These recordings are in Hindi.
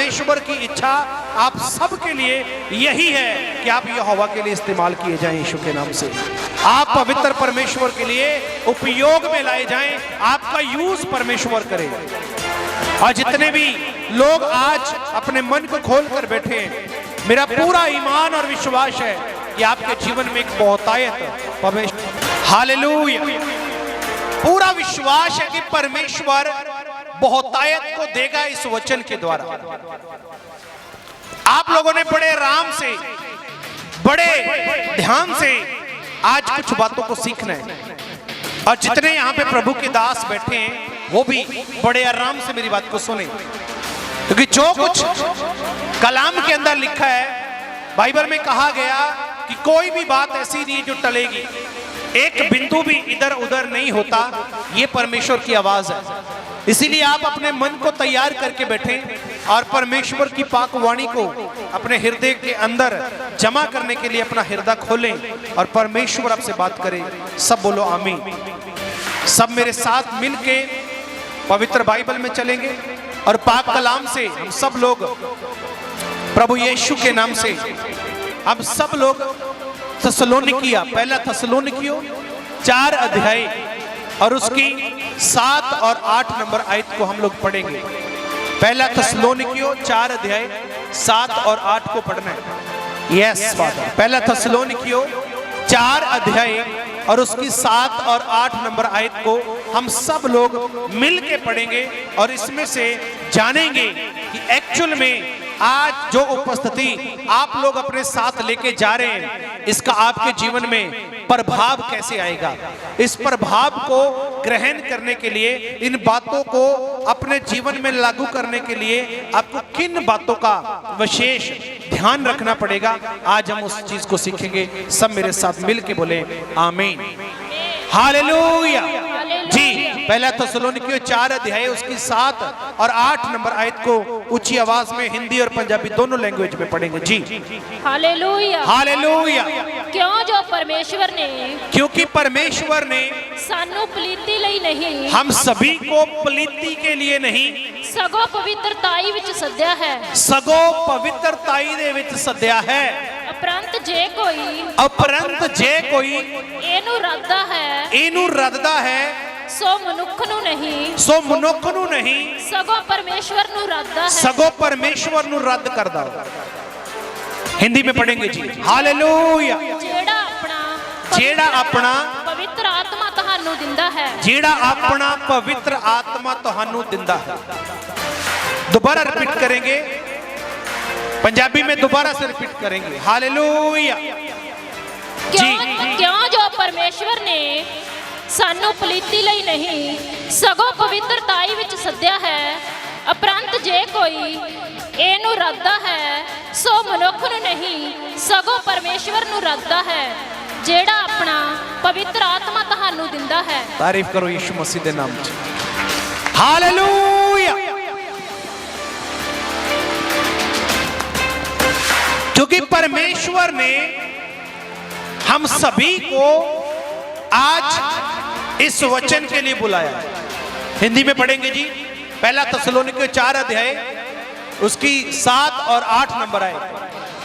परमेश्वर की इच्छा आप सबके लिए यही है कि आप यहोवा के लिए इस्तेमाल किए जाएं यीशु के नाम से। आप पवित्र परमेश्वर के लिए उपयोग में लाए जाएं, आपका यूज परमेश्वर करे। और जितने भी लोग आज अपने मन को खोल कर बैठे हैं, मेरा पूरा ईमान और विश्वास है कि आपके जीवन में एक बहुतायत परमेश्वर, हालेलुया, पूरा विश्वास है कि परमेश्वर बहुतायत को देगा इस वचन के द्वारा। आप लोगों ने बड़े आराम से, बड़े ध्यान से आज कुछ बातों को सीखना है, और जितने यहां पे प्रभु के दास बैठे हैं वो भी बड़े आराम से मेरी बात को सुने, क्योंकि जो कुछ कलाम के अंदर लिखा है, बाइबल में कहा गया कि कोई भी बात ऐसी नहीं जो टलेगी, एक बिंदु भी इधर उधर नहीं होता, ये परमेश्वर की आवाज है। इसीलिए आप अपने मन को तैयार करके बैठें और परमेश्वर की पाक वाणी को अपने हृदय के अंदर जमा करने के लिए अपना हृदय खोलें और परमेश्वर आपसे बात करें। सब बोलो आमीन। सब मेरे साथ मिलके पवित्र बाइबल में चलेंगे और पाक कलाम से हम सब लोग प्रभु यीशु के नाम से हम सब लोग थस्सलुनीकियों, पहला थस्सलुनीकियों 4 अध्याय और उसकी 7 और 8 नंबर आयत को हम लोग पढ़ेंगे। पहला थस्सलुनीकियों 4 अध्याय 7 और 8 को पढ़ना है। यस फादर, पहला थस्सलुनीकियों 4 अध्याय और उसकी 7 और 8 नंबर आयत को हम सब लोग मिल के पढ़ेंगे और इसमें से जानेंगे कि एक्चुअल में आज जो उपस्थिति आप लोग अपने साथ लेके जा रहे हैं, इसका आपके जीवन में प्रभाव कैसे आएगा। इस प्रभाव को ग्रहण करने के लिए, इन बातों को अपने जीवन में लागू करने के लिए आपको किन बातों का विशेष ध्यान रखना पड़ेगा, आज हम उस चीज को सीखेंगे। सब मेरे साथ मिल के बोले आमीन, हालेलुया जी। पहला थस्सलुनीकियों 4 अध्याय उसकी 7 और 8 नंबर आयत को ऊंची आवाज में हिंदी और पंजाबी दोनों लैंग्वेज में पढ़ेंगे जी। Hallelujah, hallelujah. क्यों जो परमेश्वर ने, क्योंकि परमेश्वर ने सानू पलीती लई नहीं, हम सभी को पलीती के लिए नहीं, सगों पवित्रताई विच सद्या है, सगों पवित्रताई दे विच सद्या है। अपरंत जे कोई एनू रद्दा है, एनू रद्दा है, सो मनुख नू नहीं, सो मनुख नू नहीं, सगों परमेश्वर नू रद्दा है, सगों परमेश्वर नू रद्द करदा। हिंदी में पढ़ेंगे जी। हालेलुया। जेड़ा अपना पवित्र आत्मा तुहानू दिंदा है, जेड़ा अपना पवित्र आत्मा तुहानू दिंदा है। दोबारा रिपीट करेंगे, पंजाबी में दोबारा से रिपीट करेंगे। हालेलुया जी। क्यों जो परमेश्वर ने सानू पलीती लई नहीं, सगों पवित्रताई विच सद्या है, अपरंत जे कोई एनू रद्दा है, सो मनुख नू नहीं, सगों परमेश्वर नू रद्दा है, जेड़ा अपना पवित्र आत्मा तुहानू दिंदा है। तारीफ करो यीशु मसीह दे नाम च। हालेलुया। क्योंकि परमेश्वर ने हम सभी को आज इस वचन के लिए बुलाया। हिंदी में पढ़ेंगे जी। पहला थस्सलुनीकियों 4 अध्याय उसकी 7 और 8 नंबर आए।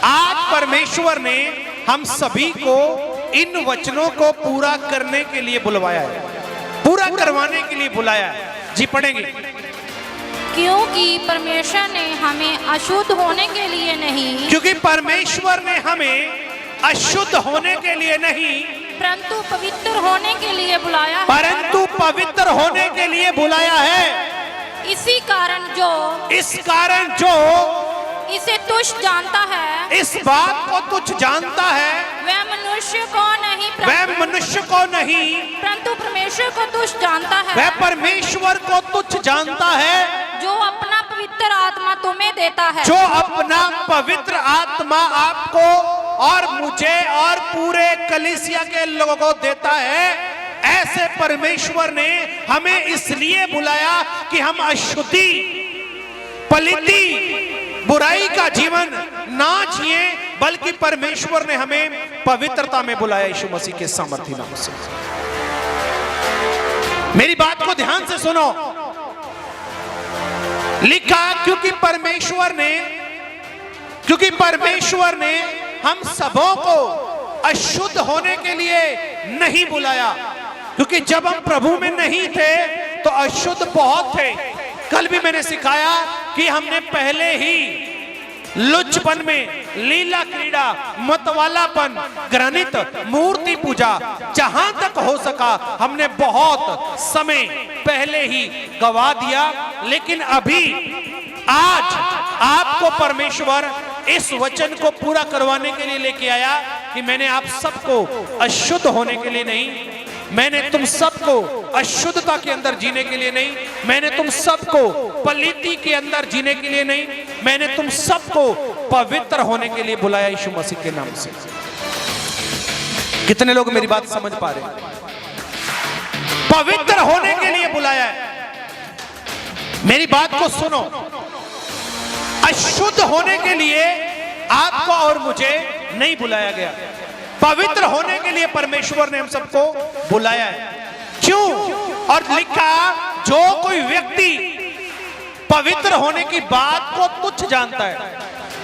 आज परमेश्वर ने हम सभी को इन वचनों को पूरा करने के लिए बुलवाया है, पूरा करवाने के लिए बुलाया है जी। पढ़ेंगे। क्योंकि परमेश्वर ने हमें अशुद्ध होने के लिए नहीं, क्योंकि परमेश्वर ने हमें अशुद्ध होने के लिए नहीं, परंतु पवित्र होने के लिए बुलाया है, परंतु पवित्र होने के लिए बुलाया है। इसी कारण जो इसे तुच्छ जानता है, इस बात को तुच्छ जानता है, वह मनुष्य को नहीं परंतु परमेश्वर को तुच्छ जानता है। वह परमेश्वर को तुच्छ जानता है जो अपना पवित्र आत्मा तुम्हें देता है, जो अपना पवित्र आत्मा आपको और मुझे और पूरे कलीसिया के लोगों को देता है। ऐसे परमेश्वर ने हमें इसलिए बुलाया कि हम अशुद्धि, पलिती, बुराई का जीवन ना जिए, बल्कि परमेश्वर ने हमें पवित्रता में बुलाया यीशु मसीह के सामर्थ्य नाम से। मेरी बात को ध्यान से सुनो। लिखा क्योंकि परमेश्वर ने हम सबों को अशुद्ध होने के लिए नहीं बुलाया, क्योंकि जब हम प्रभु में नहीं थे तो अशुद्ध बहुत थे। कल भी मैंने सिखाया कि हमने पहले ही लुच्चपन में, लीला क्रीड़ा, मतवालापन, घृणित मूर्ति पूजा, जहां तक हो सका हमने बहुत समय पहले ही गवा दिया। लेकिन अभी आज आपको परमेश्वर इस वचन को पूरा करवाने के लिए लेके आया कि मैंने आप सबको अशुद्ध होने के लिए नहीं, मैंने तुम सबको अशुद्धता के अंदर जीने के लिए नहीं, मैंने तुम सबको पलीती के अंदर जीने के लिए नहीं, मैंने तुम सबको पवित्र होने के लिए बुलाया यीशु मसीह के नाम से। कितने लोग मेरी बात समझ पा रहे हैं? पवित्र होने के लिए बुलाया है। मेरी बात को सुनो, अशुद्ध होने के लिए आपको और मुझे नहीं बुलाया गया, पवित्र होने के लिए परमेश्वर ने हम सबको बुलाया है। क्यों? और लिखा जो कोई व्यक्ति पवित्र होने की बात को तुच्छ जानता है,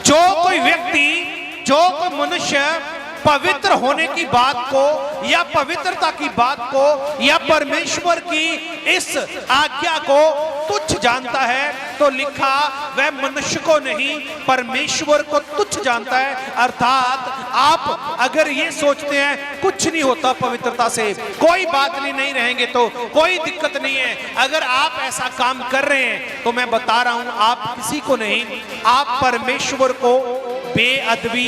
जो कोई मनुष्य पवित्र होने की बात को या पवित्रता की बात को या परमेश्वर की इस आज्ञा को तुच्छ जानता है, तो लिखा वह मनुष्य को नहीं परमेश्वर को तुच्छ जानता है। अर्थात आप अगर ये सोचते हैं कुछ नहीं होता पवित्रता से, कोई बात नहीं रहेंगे तो कोई दिक्कत नहीं है, अगर आप ऐसा काम कर रहे हैं तो मैं बता रहा हूं आप किसी को नहीं, आप परमेश्वर को बेअदबी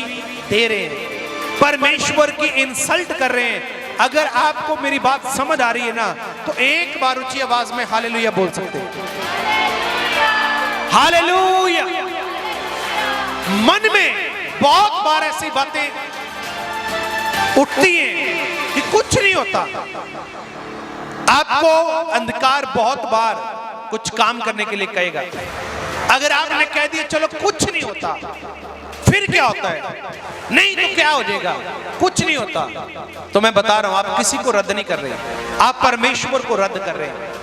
दे रहे हैं, परमेश्वर की इंसल्ट कर रहे हैं। अगर आपको मेरी बात समझ आ रही है ना, तो एक बार ऊंची आवाज में हालेलुया बोल सकते हैं। हालेलुया। मन में बहुत बार ऐसी बातें उठती हैं कि कुछ नहीं होता। आपको अंधकार बहुत बार कुछ काम करने के लिए कहेगा, अगर आपने कह दिया चलो कुछ नहीं होता, फिर क्या होता है? नहीं तो क्या हो जाएगा? कुछ नहीं होता। तो मैं बता रहा हूं आप किसी को रद्द नहीं कर रहे, आप परमेश्वर को रद्द कर रहे हैं।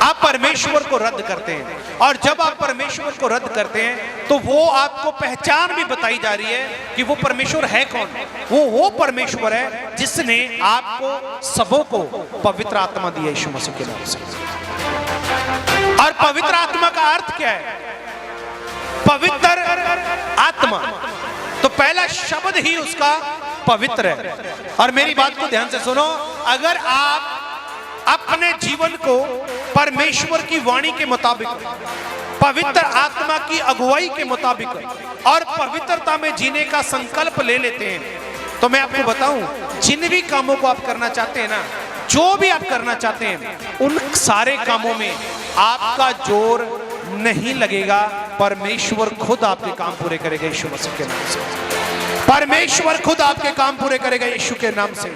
आप परमेश्वर को रद्द करते हैं, और जब आप परमेश्वर को रद्द करते हैं तो वो आपको पहचान भी बताई जा रही है कि वो परमेश्वर है कौन। वो परमेश्वर है जिसने आपको सबों को पवित्र आत्मा दी है यीशु मसीह के नाम से। और पवित्र आत्मा का अर्थ क्या है? पवित्र आत्मा, तो पहला शब्द ही उसका पवित्र है। और मेरी बात को ध्यान से सुनो, अगर आप अपने जीवन को परमेश्वर की वाणी के मुताबिक, पवित्र आत्मा की अगुवाई के मुताबिक और पवित्रता में जीने का संकल्प ले लेते हैं, तो मैं आपको बताऊं जिन भी कामों को आप करना चाहते हैं ना, जो भी आप करना चाहते हैं, उन सारे कामों में आपका जोर नहीं लगेगा, परमेश्वर खुद आपके काम पूरे करेगा यीशु मसीह के नाम से। परमेश्वर खुद आपके काम पूरे करेगा यीशु के नाम से।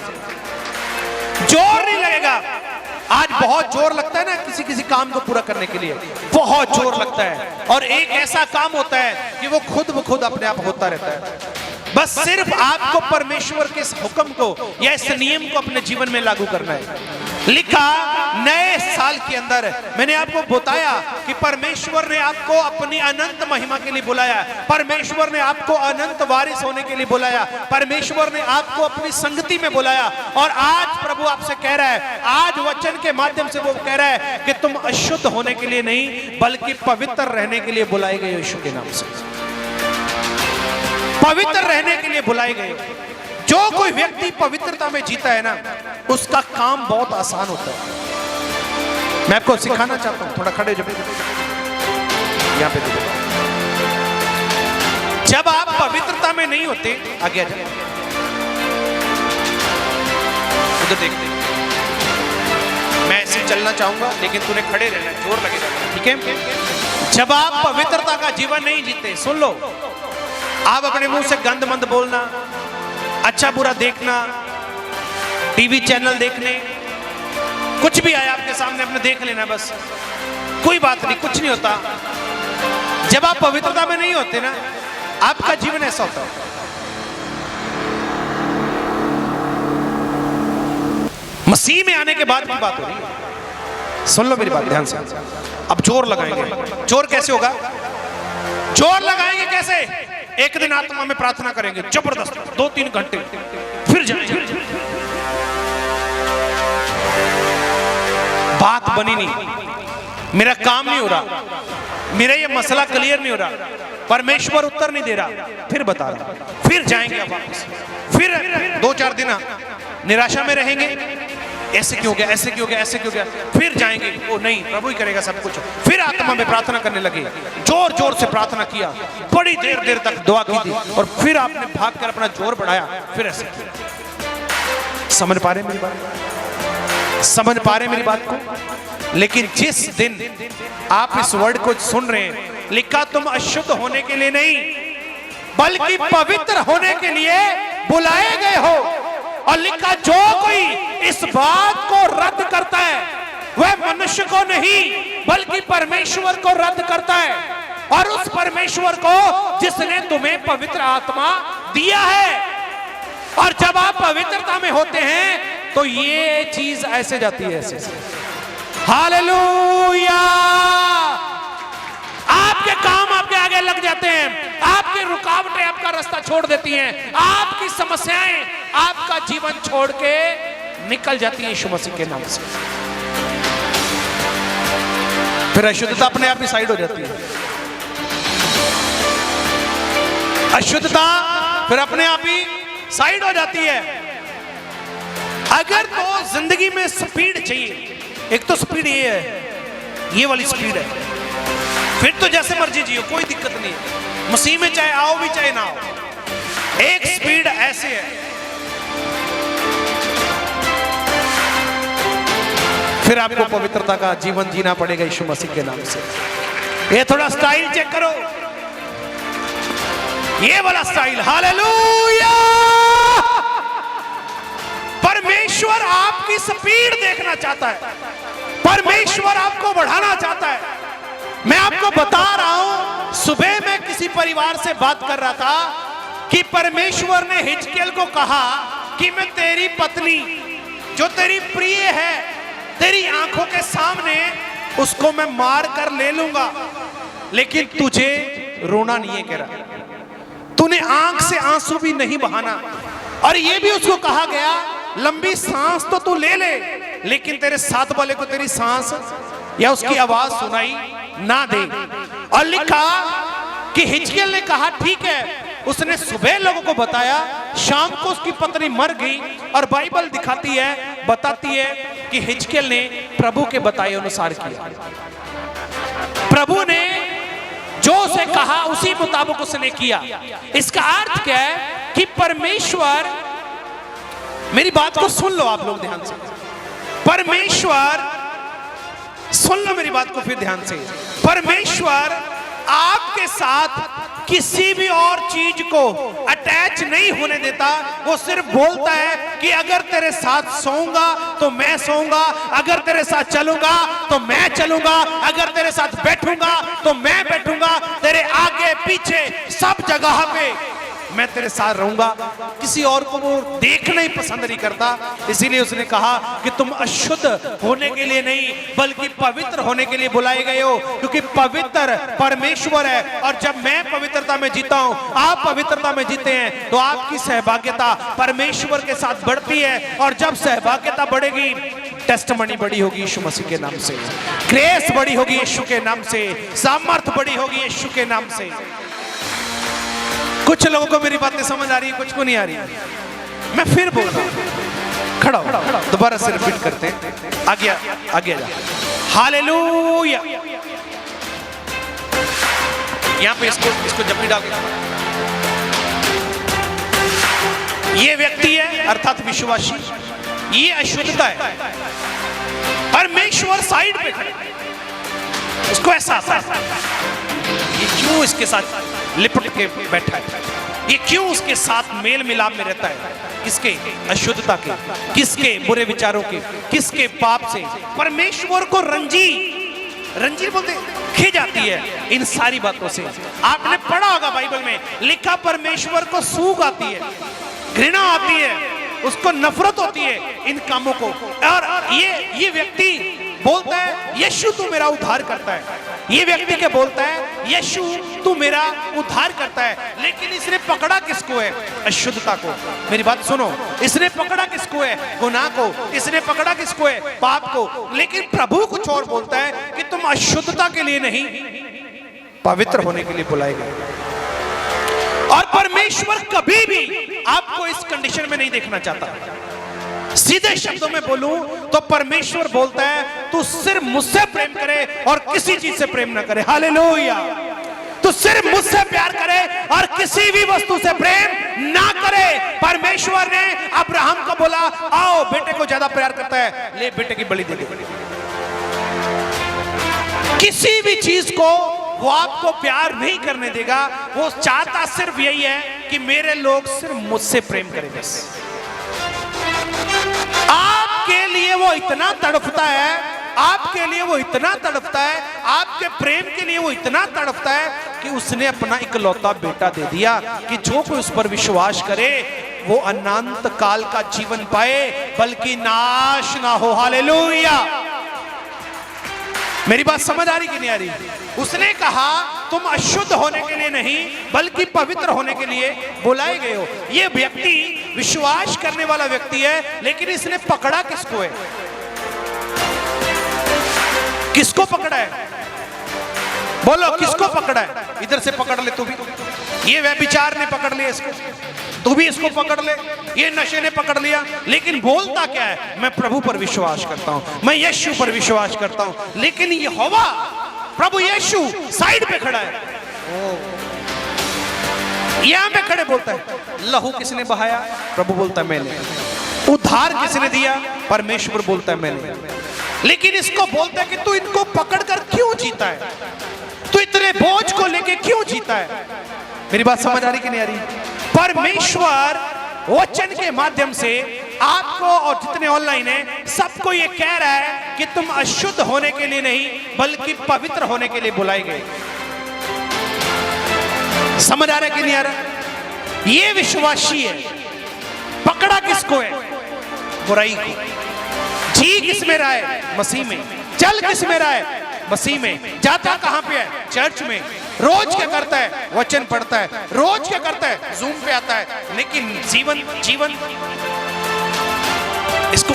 जोर नहीं लगेगा। आज बहुत जोर लगता है ना किसी काम को पूरा करने के लिए, बहुत जोर लगता है, और एक ऐसा काम होता है कि वो खुद अपने आप होता रहता है। बस सिर्फ आपको परमेश्वर के इस हुक्म को या इस नियम को अपने जीवन में लागू करना है। लिखा नए साल के अंदर मैंने आपको बताया कि परमेश्वर ने आपको अपनी अनंत महिमा के लिए बुलाया, परमेश्वर ने आपको अनंत वारिस होने के लिए बुलाया, परमेश्वर ने आपको अपनी संगति में बुलाया। और आज प्रभु आपसे कह रहा है, आज वचन के माध्यम से वो कह रहा है कि तुम अशुद्ध होने के लिए नहीं बल्कि पवित्र रहने के लिए बुलाए गए यीशु के नाम से। पवित्र रहने के लिए बुलाए गए। जो कोई व्यक्ति पवित्रता में जीता है ना, उसका काम बहुत आसान होता है। मैं आपको सिखाना चाहता हूं, थोड़ा खड़े हो जाओ यहां पे देखो। जब आप पवित्रता में नहीं होते, आगे आ जाओ, उधर देखते, मैं ऐसे चलना चाहूंगा लेकिन तूने खड़े रहना, जोर लगेगा, ठीक है? जब आप पवित्रता का जीवन नहीं जीते, सुन लो, आप अपने मुंह से गंद मंद बोलना, अच्छा बुरा देखना, टीवी चैनल देखने, कुछ भी आया आपके सामने अपने देख लेना, बस कोई बात नहीं, कुछ नहीं होता। जब आप पवित्रता में नहीं होते ना, आपका जीवन ऐसा होता है। मसीह में आने के बाद की बात हो रही है। सुन लो मेरी बात ध्यान से। अब जोर लगाएंगे। जोर कैसे होगा? जोर लगाएंगे कैसे? एक दिन आत्मा में प्रार्थना करेंगे जबरदस्त 2-3 घंटे, फिर जाएंगे। बात बनी नहीं, मेरा काम नहीं हो रहा, मेरा ये मसला क्लियर नहीं हो रहा, परमेश्वर उत्तर नहीं दे रहा, फिर बता रहा, फिर जाएंगे अब वापस, फिर 2-4 दिन निराशा में रहेंगे, ऐसे क्यों गया, ऐसे क्यों गया, ऐसे क्यों गया, फिर जाएंगे, वो नहीं प्रभु ही करेगा सब कुछ। फिर आत्मा में प्रार्थना करने लगे, जोर जोर से प्रार्थना किया, बड़ी देर देर तक दुआ की थी, और फिर आपने भाग कर अपना जोर बढ़ाया, फिर ऐसे किया। समझ पा रहे मेरी बात? समझ पा रहे मेरी बात को? लेकिन जिस दिन आप इस वर्ड को सुन रहे हैं, लिखा तुम अशुद्ध होने के लिए नहीं बल्कि पवित्र होने के लिए बुलाए गए हो, और लिखा जो कोई इस बात को रद्द करता है वह मनुष्य को नहीं बल्कि परमेश्वर को रद्द करता है, और उस परमेश्वर को जिसने तुम्हें पवित्र आत्मा दिया है। और जब आप पवित्रता में होते हैं तो ये चीज ऐसे जाती है, ऐसे। हालेलुया! आपके काम आपके आगे लग जाते हैं, आपकी रुकावटें आपका रास्ता छोड़ देती हैं, आपकी समस्याएं आपका जीवन छोड़ के निकल जाती हैं यीशु मसीह के नाम से। फिर अशुद्धता अपने आप ही साइड हो जाती है। अशुद्धता फिर अपने आप ही साइड हो जाती है। अगर तो जिंदगी में स्पीड चाहिए, एक तो स्पीड ये है, ये वाली स्पीड है, फिर तो जैसे मर्जी जियो, कोई दिक्कत नहीं है, मसीह में चाहे आओ भी चाहे ना आओ। एक स्पीड ऐसे है, फिर आपको पवित्रता का जीवन जीना पड़ेगा यीशु मसीह के नाम से। ये थोड़ा स्टाइल चेक करो, ये वाला स्टाइल। हालेलुया! परमेश्वर आपकी स्पीड देखना चाहता है, परमेश्वर आपको बढ़ाना चाहता है। मैं आपको बता रहा हूं, सुबह मैं किसी परिवार से बात कर रहा था कि परमेश्वर ने हिजकिय्याह को कहा कि मैं तेरी पत्नी जो तेरी प्रिय है, तेरी आंखों के सामने उसको मैं मार कर ले लूंगा, लेकिन तुझे रोना नहीं है, कह रहा तूने आंख से आंसू भी नहीं बहाना। और ये भी उसको कहा गया लंबी सांस तो तू ले ले, लेकिन तेरे साथ वाले को तेरी सांस या उसकी आवाज सुनाई ना दे। और लिखा कि हिजकिय्याह ने कहा ठीक है, उसने सुबह लोगों को बताया, शाम को उसकी पत्नी मर गई। और बाइबल दिखाती है, बताती है कि हिजकिय्याह ने प्रभु के बताए अनुसार किया। प्रभु ने जो उसे कहा उसी मुताबिक उसने किया। इसका अर्थ क्या है कि परमेश्वर, मेरी बात को सुन लो आप लोग ध्यान से, परमेश्वर सुन लो मेरी बात को फिर ध्यान से। परमेश्वर आपके साथ किसी भी और चीज को अटैच नहीं होने देता। वो सिर्फ बोलता है कि अगर तेरे साथ सोऊंगा तो मैं सोऊंगा, अगर तेरे साथ चलूंगा तो मैं चलूंगा, अगर तेरे साथ बैठूंगा तो मैं बैठूंगा, तेरे आगे पीछे सब जगह पे मैं तेरे साथ रहूंगा। किसी और को वो देखना ही पसंद नहीं करता। इसीलिए उसने कहा कि तुम अशुद्ध होने के लिए नहीं बल्कि पवित्र होने के लिए बुलाए गए हो, क्योंकि पवित्र परमेश्वर है। और जब मैं पवित्रता में जीता हूं, आप पवित्रता में जीते हैं, तो आपकी सहभागिता परमेश्वर के साथ बढ़ती है। और जब सहभागिता बढ़ेगी, टेस्टमनी बड़ी होगी यीशु मसीह के नाम से, ग्रेस बड़ी होगी यीशु के नाम से, सामर्थ बड़ी होगी यीशु के नाम से। कुछ लोगों को मेरी बातें समझ आ रही है, कुछ को नहीं आ रही। मैं फिर बोल रहा हूं, खड़ा हो, दोबारा से रिपीट करते हैं, आगे आगे जा। हालेलुया! यहां पे इसको जपी डाल के, ये व्यक्ति है अर्थात विश्वासी, ये अशुद्धता है। परमेश्वर साइड पे खड़े, उसको ऐसा आता है ये क्यों इसके साथ लिपट के बैठा है, ये क्यों उसके साथ मेल मिलाप में रहता है, किसके अशुद्धता के, किसके बुरे विचारों के, किसके पाप से। परमेश्वर को रंजी बोलते खिंच जाती है इन सारी बातों से। आपने पढ़ा होगा बाइबल में लिखा, परमेश्वर को सूख आती है, घृणा आती है, उसको नफरत होती है इन कामों को। और ये व्यक्ति बोलता है यीशु तू मेरा उद्धार करता है, ये व्यक्ति के बोलता है यीशु तू मेरा उद्धार करता है, लेकिन इसने पकड़ा किसको है? अशुद्धता को। मेरी बात सुनो, इसने पकड़ा किसको है? गुनाह को। इसने पकड़ा किसको है? पाप को। लेकिन प्रभु कुछ और बोलता है कि तुम अशुद्धता के लिए नहीं, पवित्र होने के लिए बुलाए गए। और परमेश्वर कभी भी आपको इस कंडीशन में नहीं देखना चाहता। सीधे शब्दों में बोलूं तो परमेश्वर बोलता है तू सिर्फ मुझसे प्रेम करे और किसी चीज से प्रेम ना करे। हालेलुया। तू सिर्फ मुझसे प्यार करे और किसी भी वस्तु से प्रेम ना करे। परमेश्वर ने अब्राहम को बोला आओ, बेटे को ज्यादा प्यार करता है, ले बेटे की बलि दे दे। किसी भी चीज को वो आपको प्यार नहीं करने देगा। वो चाहता सिर्फ यही है कि मेरे लोग सिर्फ मुझसे प्रेम करें बस। आपके लिए वो इतना तड़पता है, आपके लिए वो इतना तड़पता है, आपके प्रेम के लिए वो इतना तड़पता है कि उसने अपना इकलौता बेटा दे दिया कि जो कोई उस पर विश्वास करे वो अनंत काल का जीवन पाए, बल्कि नाश ना हो। हालेलुया। मेरी बात समझ आ रही कि नहीं आ रही? उसने कहा तुम अशुद्ध होने के लिए नहीं बल्कि पवित्र होने के लिए बुलाए गए हो। यह व्यक्ति विश्वास करने वाला व्यक्ति है, लेकिन इसने पकड़ा किसको है? किसको पकड़ा है? बोलो किसको पकड़ा है? इधर से पकड़ ले तू भी। ये व्यभिचार ने पकड़ लिया इसको, तू भी इसको पकड़ ले। ये नशे ने पकड़ लिया, लेकिन बोलता क्या है? मैं प्रभु पर विश्वास करता हूं, मैं यीशु पर विश्वास करता हूं। लेकिन यहोवा प्रभु यीशु साइड पे खड़ा है, यहां पे खड़े बोलता है लहू किसने बहाया? प्रभु बोलता है मैंने। उद्धार किसने दिया? परमेश्वर बोलता है मैंने। लेकिन इसको बोलता है कि तू इनको पकड़कर क्यों जीता है? तू इतने बोझ को लेके क्यों जीता है? मेरी बात समझ आ रही कि नहीं आ रही? परमेश्वर वचन के माध्यम से आपको और जितने ऑनलाइन हैं सबको ये कह रहा है कि तुम अशुद्ध होने के लिए नहीं बल्कि पवित्र होने के लिए बुलाए गए। समझ आ रहा है कि नहीं आ रहा? ये विश्वासी है। पकड़ा किसको है? बुराई को। जी किस में रहा है? मसीह में। चल किस में रहा है? मसीह में। जाता कहां पे है? चर्च में। रोज क्या करता है? वचन पढ़ता है। रोज क्या करता है? जूम पे आता है। लेकिन जीवन इसको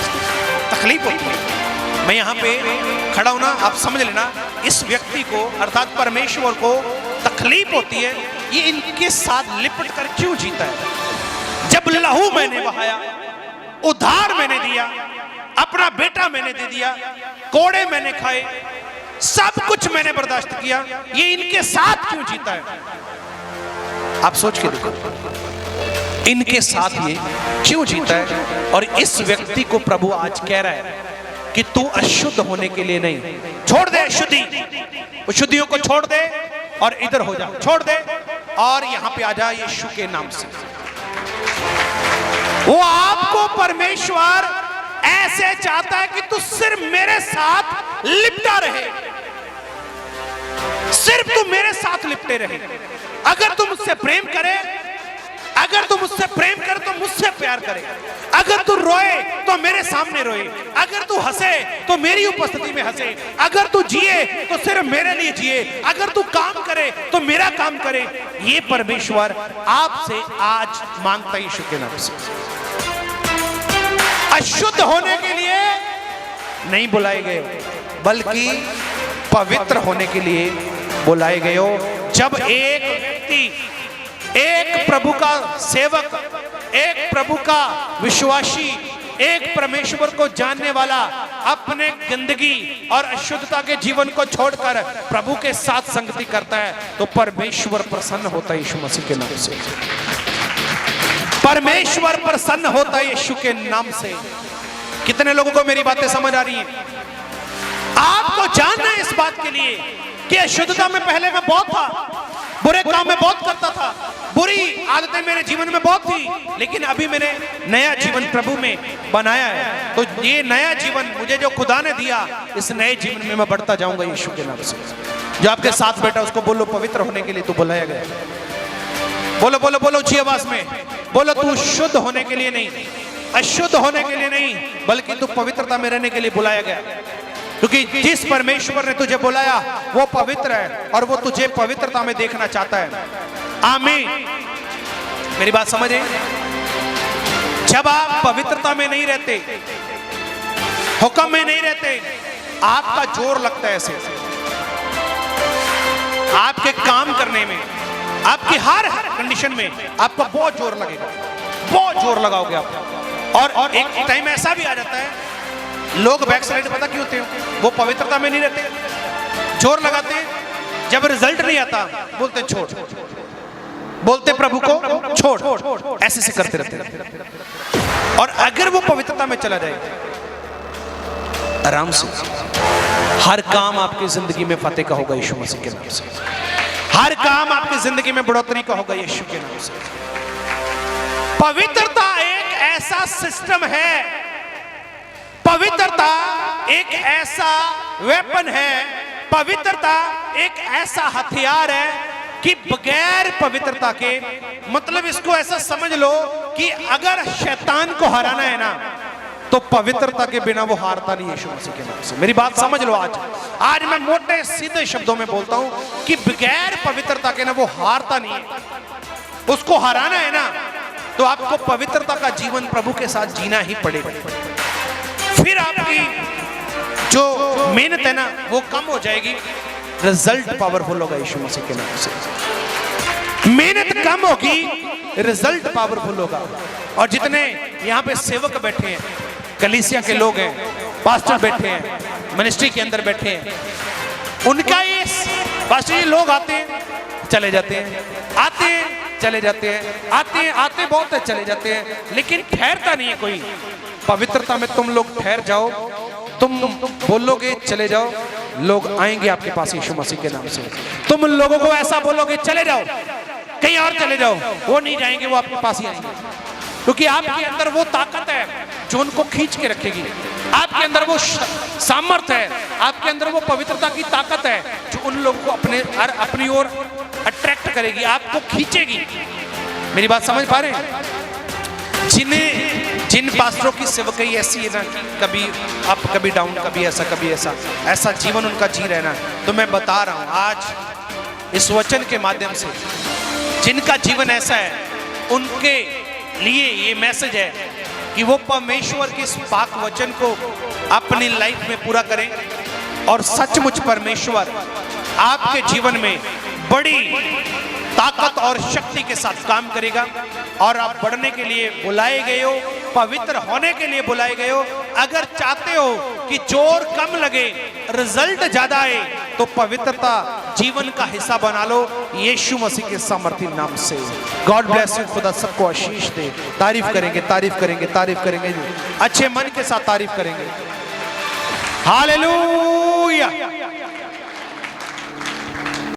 तकलीफ होती है। मैं यहां पे खड़ा हूं ना, आप समझ लेना, इस व्यक्ति को अर्थात परमेश्वर को तकलीफ होती है ये इनके साथ लिपट कर क्यों जीता है। जब लहू मैंने बहाया, उद्धार मैंने दिया, अपना बेटा मैंने दे दिया, कोड़े मैंने खाए, सब कुछ मैंने बर्दाश्त किया, ये इनके साथ क्यों जीता है? आप सोच के देखो, इनके साथ ये क्यों जीता है? और इस व्यक्ति को प्रभु आज कह रहा है कि तू अशुद्ध होने के लिए नहीं, छोड़ दे अशुद्धि, अशुद्धियों को छोड़ दे और इधर हो जा, छोड़ दे और यहां पे आ जा यीशु के नाम से। वो आपको परमेश्वर ऐसे चाहता है कि तू सिर्फ मेरे साथ लिपटा रहे, सिर्फ तू मेरे साथ लिपटे रहे। अगर तू मुझसे प्रेम करे, अगर तू मुझसे प्रेम करे तो मुझसे प्यार करे। अगर तू रोए तो मेरे सामने रोए। अगर तू हंसे तो मेरी उपस्थिति में हंसे। अगर तू जिए तो सिर्फ मेरे लिए जिए। अगर तू काम करे तो मेरा काम करे। ये परमेश्वर आपसे आज मांगता है यीशु के नाम से। अशुद्ध होने के लिए नहीं बुलाए गए बल्कि पवित्र होने के लिए बुलाए गए हो। जब एक व्यक्ति, एक प्रभु का सेवक, एक प्रभु का विश्वासी, एक परमेश्वर को जानने वाला अपने गंदगी और अशुद्धता के जीवन को छोड़कर प्रभु के साथ संगति करता है तो परमेश्वर प्रसन्न होता है यीशु मसीह के नाम से। परमेश्वर प्रसन्न होता है यीशु के नाम से। कितने लोगों को मेरी बातें समझ आ रही हैं? आपको जानना है इस बात के लिए कि अशुद्धता में पहले मैं बहुत था, बुरे काम में बहुत करता था, बुरी आदतें मेरे जीवन में बहुत थी, लेकिन अभी मैंने नया जीवन प्रभु में बनाया है। तो ये नया जीवन मुझे जो खुदा ने दिया, इस नए जीवन में मैं बढ़ता जाऊंगा यीशु के नाम से। जो आपके साथ बैठा उसको बोलो पवित्र होने के लिए तू बुलाया गया। बोलो बोलो बोलो ऊंची आवाज में बोलो, तू शुद्ध होने के लिए नहीं, अशुद्ध होने के लिए नहीं, बल्कि तू पवित्रता में रहने के लिए बुलाया गया। क्योंकि जिस परमेश्वर ने तुझे बुलाया वो पवित्र है और वो तुझे पवित्रता में देखना चाहता है। आमीन। मेरी बात समझे? जब आप पवित्रता में नहीं रहते, हुक्म में नहीं रहते, आपका जोर लगता है ऐसे आपके काम करने में, आपकी हर कंडीशन में आपका बहुत जोर लगेगा, बहुत जोर लगाओगे आप। और एक टाइम ऐसा भी आ जाता है लोग बैक साइड पता क्यों होते हैं, वो पवित्रता में नहीं रहते, जोर लगाते हैं, जब रिजल्ट नहीं आता बोलते छोड़, बोलते प्रभु को छोड़, ऐसे से करते रहते। और अगर वो पवित्रता में चला जाए आराम से, हर काम आपकी जिंदगी में फतेह का होगा यीशु मसीह के नाम से। हर काम आपकी जिंदगी में बढ़ोतरी का होगा यीशु के नाम से। पवित्रता एक ऐसा सिस्टम है, पवित्रता एक ऐसा वेपन है, पवित्रता एक ऐसा हथियार है कि बगैर पवित्रता के, मतलब इसको ऐसा समझ लो कि अगर शैतान को हराना है ना तो पवित्रता के बिना वो हारता नहीं यीशु मसीह के नाम से। मेरी बात समझ लो। आज मैं मोटे सीधे शब्दों में बोलता हूं कि बगैर पवित्रता के ना वो हारता नहीं है। उसको हराना है ना तो आपको पवित्रता का जीवन प्रभु के साथ जीना ही पड़ेगा। फिर आपकी जो मेहनत है ना वो कम हो जाएगी, रिजल्ट पावरफुल होगा यीशु मसीह के नाम से। मेहनत कम होगी, रिजल्ट पावरफुल होगा। और जितने यहाँ पे सेवक बैठे हैं, कलीसिया के लोग हैं, पास्टर बैठे हैं, मिनिस्ट्री के अंदर बैठे हैं, उनका ये पास्टर ये लोग आते हैं चले जाते हैं, आते हैं चले जाते हैं, आते हैं आते बहुत है चले जाते हैं, लेकिन ठहरता नहीं है कोई। पवित्रता में तुम लोग ठहर जाओ, तुम बोलोगे चले जाओ, लोग आएंगे आपके पास यीशु मसीह के नाम से। तुम लोगों को ऐसा बोलोगे चले जाओ, कहीं और चले जाओ, वो नहीं जाएंगे, वो आपके पास ही आएंगे, क्योंकि आपके अंदर वो ताकत है जो उनको खींच के रखेगी। आपके अंदर वो सामर्थ्य है, आपके अंदर वो पवित्रता की ताकत है जो उन लोगों को अपनी ओर अट्रैक्ट करेगी, आपको खींचेगी। मेरी बात समझ पा रहे हैं? जिन पास्टरों की सेवकाई ऐसी है ना कि कभी अप कभी डाउन, कभी ऐसा ऐसा जीवन उनका जी रहे ना, तो मैं बता रहा हूं आज इस वचन के माध्यम से, जिनका जीवन ऐसा है उनके लिए ये मैसेज है कि वो परमेश्वर के इस पाक वचन को अपनी लाइफ में पूरा करें और सचमुच परमेश्वर आपके जीवन में बड़ी ताकत और शक्ति के साथ काम करेगा। और आप बढ़ने के लिए बुलाए गए हो, पवित्र होने के लिए बुलाए गए हो। अगर चाहते हो कि जोर कम लगे, रिजल्ट ज्यादा आए, तो पवित्रता जीवन का हिस्सा बना लो यीशु मसीह के सामर्थी नाम से। God bless you. खुदा सबको आशीष दे। तारीफ करेंगे, तारीफ करेंगे, तारीफ करेंगे, अच्छे मन के साथ तारीफ करेंगे। हालेलुया।